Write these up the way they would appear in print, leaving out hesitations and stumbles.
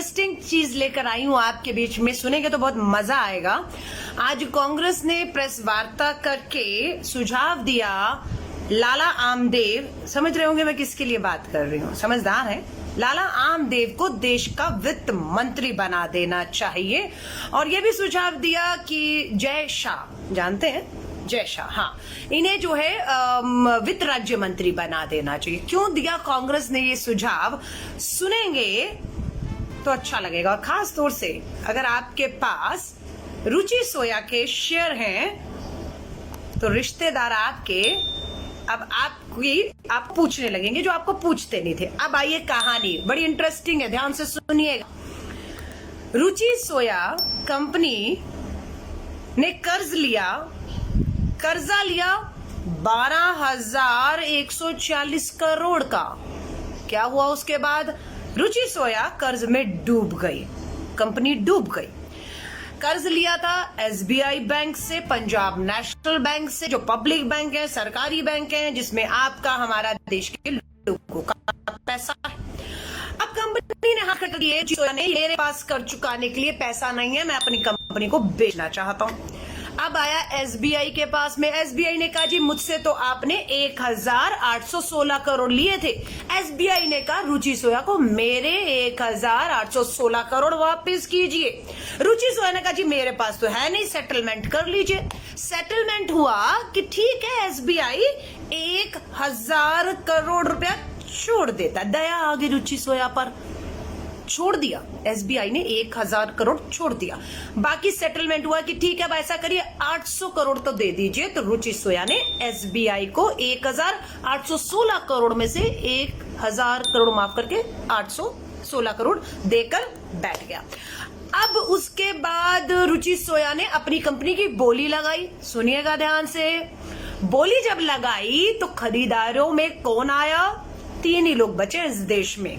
Interesting चीज लेकर आई हूं आपके बीच में, सुनेंगे तो बहुत मजा आएगा। आज कांग्रेस ने प्रेस वार्ता करके सुझाव दिया, लाला आमदेव, समझ रहे होंगे मैं किसके लिए बात कर रही हूँ, समझदार है, लाला आमदेव को देश का वित्त मंत्री बना देना चाहिए। और ये भी सुझाव दिया कि जय शाह, जानते हैं जय शाह, हाँ, इन्हें जो है वित्त राज्य मंत्री बना देना चाहिए। क्यों दिया कांग्रेस ने ये सुझाव, सुनेंगे तो अच्छा लगेगा। और खास तौर से अगर आपके पास रुचि सोया के शेयर हैं तो रिश्तेदार आपके अब आप पूछने लगेंगे जो आपको पूछते नहीं थे। अब आइए, कहानी बड़ी इंटरेस्टिंग है, ध्यान से सुनिएगा। रुचि सोया कंपनी ने कर्जा लिया 12,140 करोड़ का। क्या हुआ उसके बाद? रुचि सोया कर्ज में डूब गई, कंपनी डूब गई। कर्ज लिया था एसबीआई बैंक से, पंजाब नेशनल बैंक से, जो पब्लिक बैंक है, सरकारी बैंक है, जिसमें आपका हमारा देश के लोगों का पैसा है। अब कंपनी ने हाथ खड़ा किए, मेरे पास कर्ज चुकाने के लिए पैसा नहीं है, मैं अपनी कंपनी को बेचना चाहता हूं। अब आया एसबीआई के पास में, एसबीआई ने कहा जी मुझसे तो आपने 1,816 करोड़ लिए थे। एसबीआई ने कहा रुचि सोया को मेरे 1,816 करोड़ वापस कीजिए। रुचि सोया ने कहा जी मेरे पास तो है नहीं, सेटलमेंट कर लीजिए। सेटलमेंट हुआ कि ठीक है, एसबीआई 1,000 करोड़ रुपया छोड़ देता। दया आ गई रुचि सोया पर, छोड़ दिया, एसबीआई ने 1,000 करोड़ छोड़ दिया। बाकी सेटलमेंट हुआ कि ठीक है, अब ऐसा करिए 800 करोड़ तो दे दीजिए। तो रुचि सोया ने एसबीआई को 1,816 करोड़ में से 1,000 करोड़ माफ करके 816 करोड़ देकर बैठ गया। अब उसके बाद रुचि सोया ने अपनी कंपनी की बोली लगाई, सुनिएगा ध्यान से। बोली जब लगाई तो खरीदारों में कौन आया? 3 ही लोग बचे इस देश में,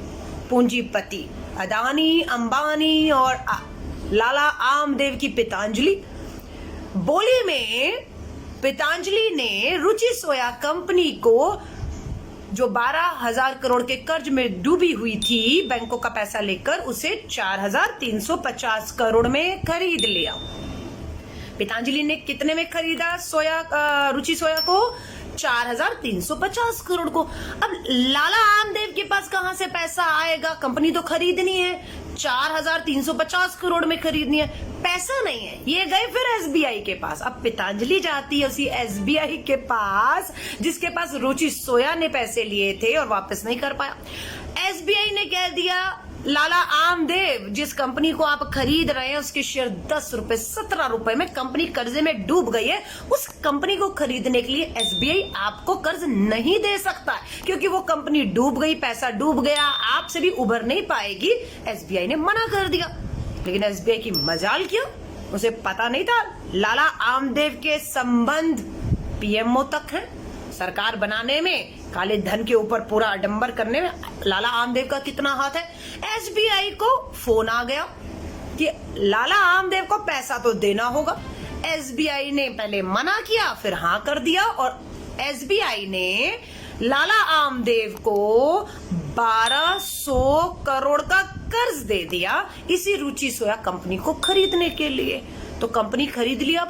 पूंजीपति अदानी, अंबानी और लाला आमदेव की पतंजलि। बोली में पतंजलि ने रुचि सोया कंपनी को, जो 12,000 करोड़ के कर्ज में डूबी हुई थी बैंकों का पैसा लेकर, उसे 4,350 करोड़ में खरीद लिया। पतंजलि ने कितने में खरीदा रुचि सोया को? 4,350 करोड़ को। अब लाला आमदेव के पास कहां से पैसा आएगा? कंपनी तो खरीदनी है, 4,350 करोड़ में खरीदनी है, पैसा नहीं है। ये गए फिर एसबीआई के पास। अब पतंजलि जाती है उसी एसबीआई के पास जिसके पास रुचि सोया ने पैसे लिए थे और वापस नहीं कर पाया। एसबीआई ने कह दिया लाला आमदेव, जिस कंपनी को आप खरीद रहे हैं उसके शेयर 10 रुपए 17 रुपए में कंपनी कर्जे में डूब गई है। उस कंपनी को खरीदने के लिए एसबीआई आपको कर्ज नहीं दे सकता क्योंकि वो कंपनी डूब गई, पैसा डूब गया, आपसे भी उभर नहीं पाएगी। एसबीआई ने मना कर दिया। लेकिन एसबीआई की मजाल क्या, उसे पता नहीं था लाला आमदेव के संबंध पीएमओ तक है। सरकार बनाने में, काले धन के ऊपर पूरा आडंबर करने में लाला आमदेव का कितना हाथ है। एसबीआई को फोन आ गया कि लाला आमदेव को पैसा तो देना होगा। एसबीआई ने पहले मना किया, फिर हाँ कर दिया, और एसबीआई ने लाला आमदेव को 1,200 करोड़ का कर्ज दे दिया इसी रुचि सोया कंपनी को खरीदने के लिए। तो कंपनी खरीद लिया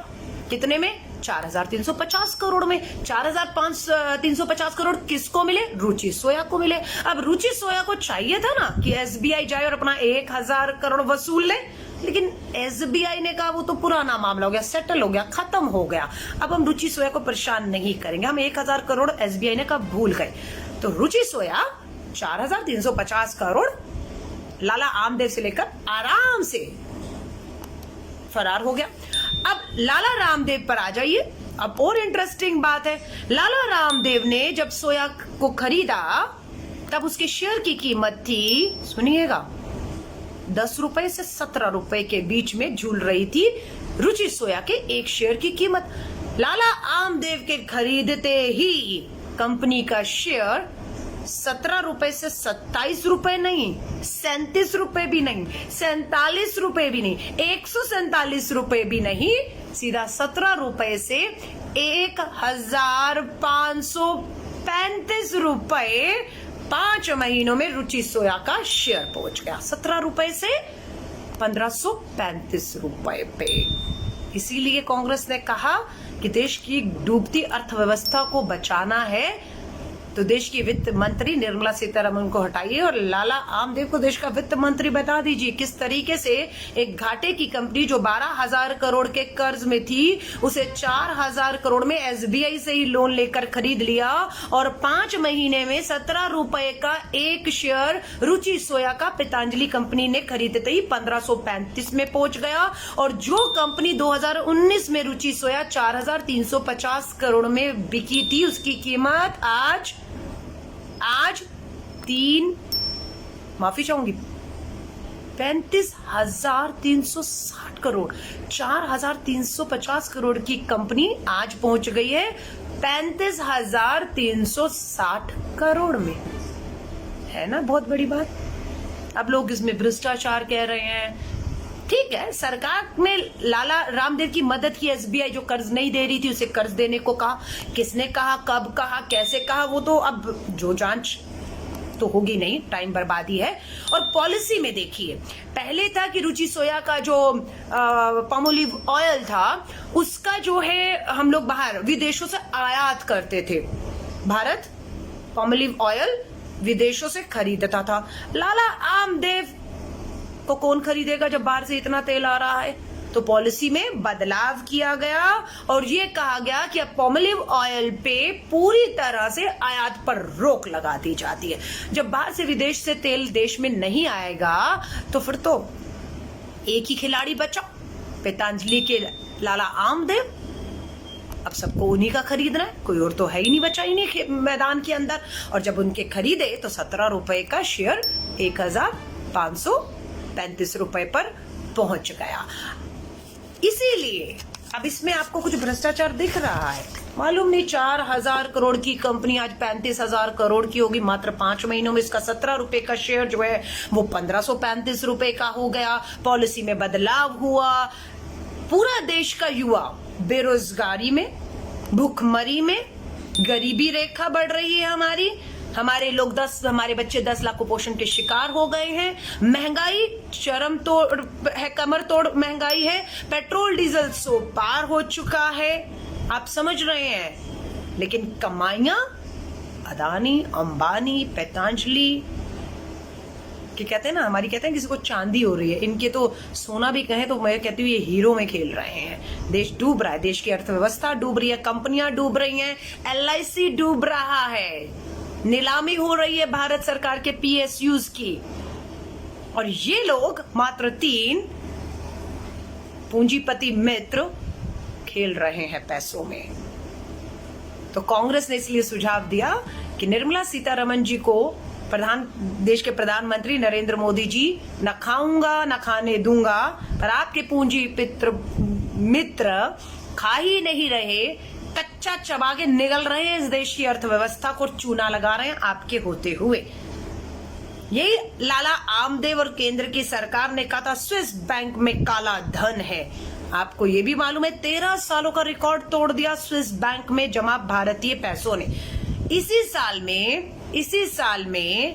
कितने में? 4,350 करोड़ में। 4,350 करोड़ किसको मिले? रुचि सोया को मिले। अब रुचि सोया को चाहिए था ना कि एसबीआई जाए और अपना 1,000 करोड़ वसूल ले, लेकिन एसबीआई ने कहा वो तो पुराना मामला हो गया, सेटल हो गया, खत्म हो गया, अब हम रुचि सोया को परेशान नहीं करेंगे, हम 1,000 करोड़ एसबीआई ने कहा भूल गए। तो रुचि सोया 4,350 करोड़ लाला आमदेव से लेकर आराम से फरार हो गया। अब लाला रामदेव पर आ जाइए। अब और इंटरेस्टिंग बात है, लाला रामदेव ने जब सोया को खरीदा तब उसके शेयर की कीमत थी, सुनिएगा, 10 रुपए से 17 रुपए के बीच में झूल रही थी रुचि सोया के एक शेयर की कीमत। लाला आमदेव के खरीदते ही कंपनी का शेयर 17 रुपए से 27 रुपए नहीं, 37 रुपए भी नहीं, 47 रुपए भी नहीं, 147 रुपए भी नहीं, सीधा 17 रुपए से 1,535 रुपए 5 महीनों में रुचि सोया का शेयर पहुंच गया 17 रुपए से 1535 रुपए पे। इसीलिए कांग्रेस ने कहा कि देश की डूबती अर्थव्यवस्था को बचाना है तो देश की वित्त मंत्री निर्मला सीतारमण को हटाइए और लाला आमदेव को देश का वित्त मंत्री बता दीजिए किस तरीके से एक घाटे की कंपनी जो 12,000 करोड़ के कर्ज में थी उसे 4,000 करोड़ में एसबीआई से ही लोन लेकर खरीद लिया और 5 महीने में 17 रुपए का एक शेयर रुचि सोया का पतंजलि कंपनी ने खरीदते ही 1535 में पहुंच गया। और जो कंपनी 2019 में रुचि सोया 4,350 करोड़ में बिकी थी उसकी कीमत आज 35,360 करोड़ 4,350 करोड़ की कंपनी आज पहुंच गई है 35,360 करोड़ में। है ना बहुत बड़ी बात। अब लोग इसमें भ्रष्टाचार कह रहे हैं। ठीक है, सरकार ने लाला रामदेव की मदद की, एसबीआई जो कर्ज नहीं दे रही थी उसे कर्ज देने को कहा। किसने कहा, कब कहा, कैसे कहा, वो तो अब जो जांच तो होगी नहीं, टाइम बर्बादी है। और पॉलिसी में देखिए, पहले था कि रुचि सोया का जो पामोलिव ऑयल था उसका जो है हम लोग बाहर विदेशों से आयात करते थे। भारत पामोलिव ऑयल विदेशों से खरीदता था। लाला आमदेव को कौन खरीदेगा जब बाहर से इतना तेल आ रहा है? तो पॉलिसी में बदलाव किया गया और ये कहा गया कि अब पामोलिव ऑयल पे पूरी तरह से आयात पर रोक लगा दी जाती है। जब बाहर से विदेश से तेल देश में नहीं आएगा तो फिर तो एक ही खिलाड़ी बचा, पतंजलि के लाला आमदेव। अब सबको उन्हीं का खरीदना है, कोई और तो है ही नहीं बचा ही नहीं मैदान के अंदर। और जब उनके खरीदे तो 17 रुपए का शेयर 1,535 रुपए पर पहुंच गया। इसीलिए अब इसमें आपको कुछ भ्रष्टाचार दिख रहा है, मालूम नहीं 4,000 करोड़ की कंपनी आज 35,000 करोड़ की होगी मात्र 5 महीनों में। इसका 17 रुपए का शेयर जो है वो 1,535 रुपए का हो गया। पॉलिसी में बदलाव हुआ। पूरा देश का युवा बेरोजगारी में, भूखमरी में, गरीबी रेखा बढ़ रही है हमारे बच्चे 10 लाख कुपोषण के शिकार हो गए हैं। महंगाई चरम तोड़ है, कमर तोड़ महंगाई है। पेट्रोल डीजल 100 पार हो चुका है, आप समझ रहे हैं। लेकिन कमाइयां अदानी, अंबानी, पतंजलि कि कहते हैं ना, हमारी कहते हैं किसी को चांदी हो रही है, इनके तो सोना भी कहें तो मैं कहती हूँ ये हीरो में खेल रहे हैं। देश डूब रहा है, देश की अर्थव्यवस्था डूब रही है, कंपनियां डूब रही हैं, LIC डूब रहा है, नीलामी हो रही है भारत सरकार के PSUs की। और ये लोग मात्र 3 पूंजीपति मित्र खेल रहे हैं पैसों में। तो कांग्रेस ने इसलिए सुझाव दिया कि निर्मला सीतारमण जी को देश के प्रधानमंत्री नरेंद्र मोदी जी न खाऊंगा न खाने दूंगा, पर आपके पूंजी मित्र खा ही नहीं रहे, कच्चा चबा के निगल रहे हैं, इस देश की अर्थव्यवस्था को चूना लगा रहे हैं आपके होते हुए। यही लाला आमदेव और केंद्र की सरकार ने कहा था स्विस बैंक में काला धन है। आपको ये भी मालूम है 13 सालों का रिकॉर्ड तोड़ दिया स्विस बैंक में जमा भारतीय पैसों ने। इसी साल में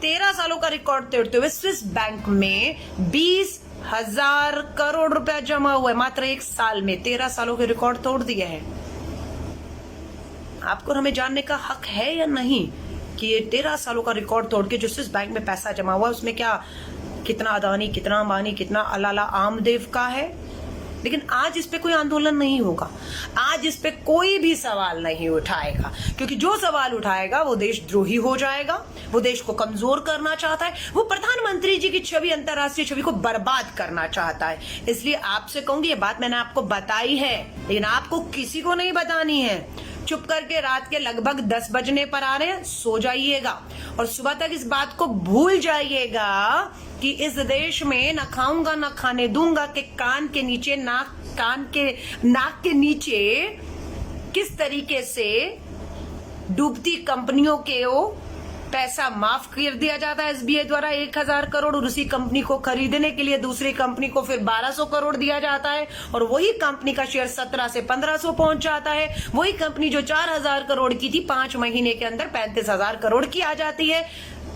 13 सालों का रिकॉर्ड तोड़ते हुए स्विस बैंक में 20,000 करोड़ रुपया जमा हुआ है मात्र 1 साल में। 13 सालों के रिकॉर्ड तोड़ दिए हैं। आपको हमें जानने का हक है या नहीं कि ये 13 सालों का रिकॉर्ड तोड़ के जो स्विस बैंक में पैसा जमा हुआ उसमें क्या कितना अदानी, कितना अंबानी, कितना लाला आमदेव का है। लेकिन आज इस पे कोई आंदोलन नहीं होगा, आज इस पे कोई भी सवाल नहीं उठाएगा, क्योंकि जो सवाल उठाएगा वो देशद्रोही हो जाएगा, वो देश को कमजोर करना चाहता है, वो प्रधानमंत्री जी की छवि, अंतर्राष्ट्रीय छवि को बर्बाद करना चाहता है। इसलिए आपसे कहूंगी, ये बात मैंने आपको बताई है, लेकिन आपको किसी को नहीं बतानी है। चुप करके रात के लगभग 10 बजने पर आ रहे हैं, सो जाइएगा और सुबह तक इस बात को भूल जाइएगा कि इस देश में न खाऊंगा न खाने दूंगा के कान के नीचे, नाक के नीचे किस तरीके से डूबती कंपनियों के पैसा माफ कर दिया जाता है एसबीआई द्वारा 1000 करोड़, और उसी कंपनी को खरीदने के लिए दूसरी कंपनी को फिर 1200 करोड़ दिया जाता है, और वही कंपनी का शेयर 17 से 1500 पहुंच जाता है। वही कंपनी जो 4000 करोड़ की थी 5 महीने के अंदर 35,000 करोड़ की आ जाती है।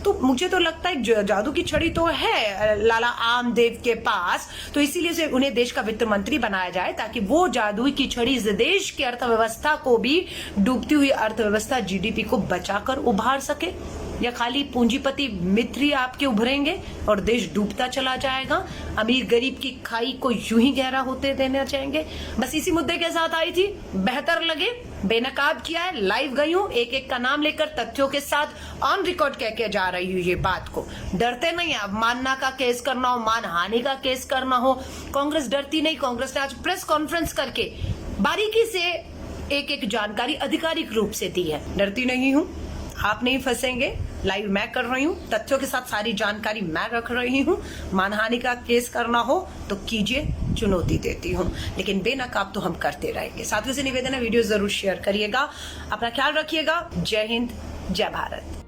तो मुझे तो लगता है जादू की छड़ी तो है लाला आमदेव के पास, तो इसीलिए से उन्हें देश का वित्त मंत्री बनाया जाए, ताकि वो जादू की छड़ी इस देश की अर्थव्यवस्था को भी, डूबती हुई अर्थव्यवस्था जीडीपी को बचाकर उभार सके। या खाली पूंजीपति मित्र ही आपके उभरेंगे और देश डूबता चला जाएगा? अमीर गरीब की खाई को यूं ही गहरा होते देना चाहेंगे? बस इसी मुद्दे के साथ आई थी, बेहतर लगे बेनकाब किया है, लाइव गई हूं, एक एक का नाम लेकर तथ्यों के साथ ऑन रिकॉर्ड कह के जा रही हूँ ये बात को। डरते नहीं, अवमानना का केस करना हो, मानहानि का केस करना हो, कांग्रेस डरती नहीं। कांग्रेस ने आज प्रेस कॉन्फ्रेंस करके बारीकी से एक एक जानकारी आधिकारिक रूप से दी है। डरती नहीं हूं, आप नहीं फंसेंगे। लाइव मैं कर रही हूँ, तथ्यों के साथ सारी जानकारी मैं रख रही हूँ। मानहानि का केस करना हो तो कीजिए, चुनौती देती हूँ, लेकिन बेनकाब तो हम करते रहेंगे। साथियों से निवेदन है, वीडियो जरूर शेयर करिएगा। अपना ख्याल रखिएगा। जय हिंद, जय भारत।